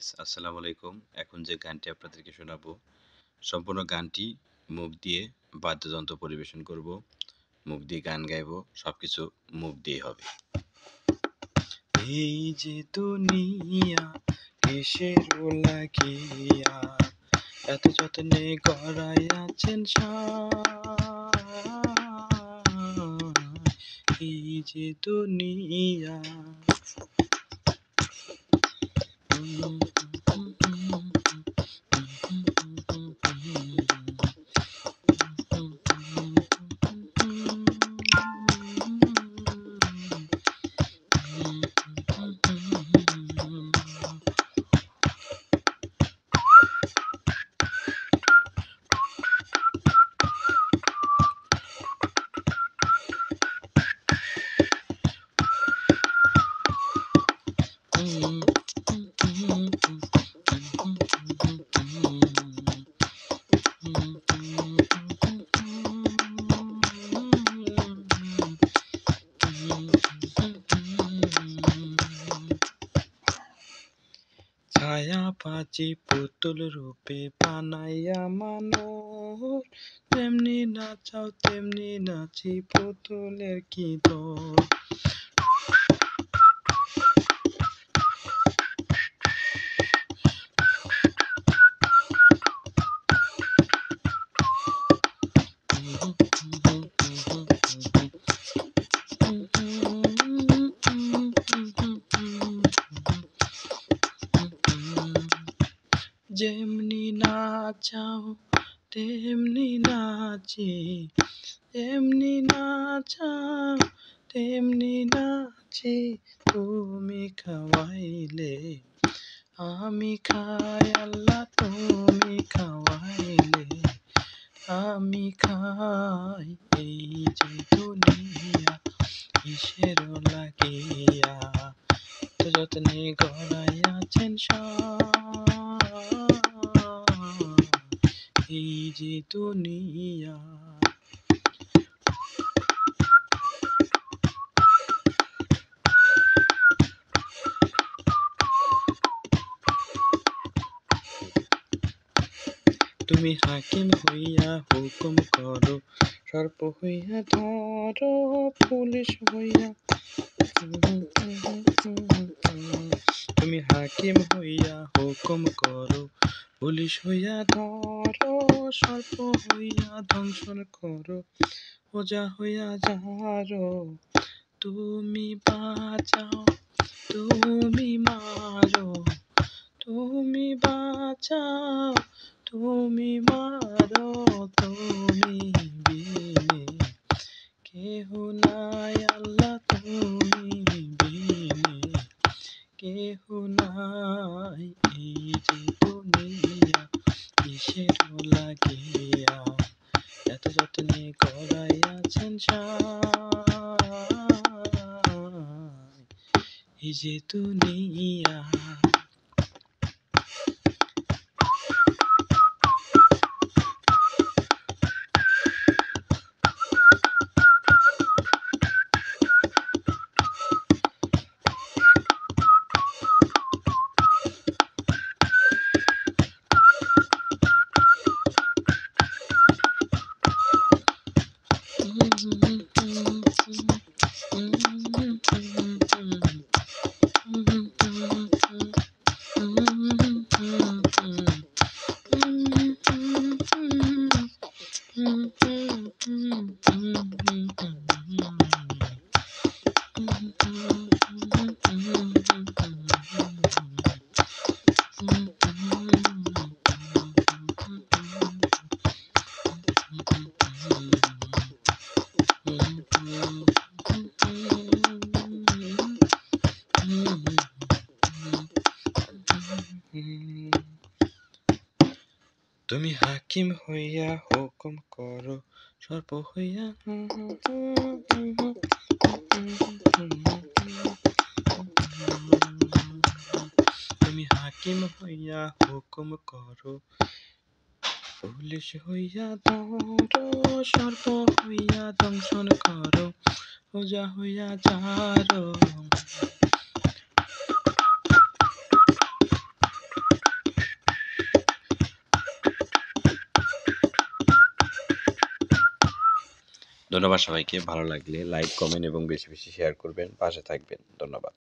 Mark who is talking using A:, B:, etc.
A: Guys, আসসালামু আলাইকুম। এখন যে গানটি আপনাদেরকে শোনাবো, সম্পূর্ণ গানটি মুখ দিয়ে বাদ্যযন্ত্র পরিবেশন করব, মুখ দিয়ে গান গাইবো, সবকিছু মুখ দিয়ে হবে। এই যে দুনিয়া কিসের লাগিয়া এত যত্নে গড়াইয়াছেন এই যে দুনিয়া ছায়া পাচি পুতুল রূপে বানাইয়া মানুষ, তেমনি নাচাও তেমনি নাচি, পুতুলের কি দোষ। যেমনি নাচাও তেমনি নাচি, তেমনি নাচাও তেমনি নাচি, তুমি খাওয়াইলে আমি খাই, আল্লাহ তুমি খাওয়াইলে আমি খাই। এই যে দুনিয়া কিসের লাগিয়া তো যত্নে গড়াইয়াছেন এই যে দুনিয়া। তুমি হাকিম হইয়া হুকুম করো, সর্প হইয়া ধরো, পুলিশ হইয়া তুমি হাকিম হইয়া হুকুম করো, পুলিশ হইয়া ধরো, সর্প হইয়া ধ্বংসন করো, ওজা হইয়া যারো, তুমি বাঁচাও তুমি মারো, তুমি বাঁচাও তুমি মারো, তুমি বিনে কেহ নাই, আল্লাহ তুমি বিনে কেহ নাই। এই যে দুনিয়া কিসের লাগিয়া এত যত্নে গড়াইয়াছেন এই যে দুনিয়া। তুমি হাকিম হইয়া হুকুম করো, সর্প হইয়া তুমি হাকিম হইয়া হুকুম করো, পুলিশ হইয়া ধরো, সর্প হইয়া দংশন করো, ওজা হইয়া যারো, ধন্যবাদ সবাইকে। ভালো লাগলে লাইক, কমেন্ট এবং বেশি বেশি শেয়ার করবেন। পাশে থাকবেন। ধন্যবাদ।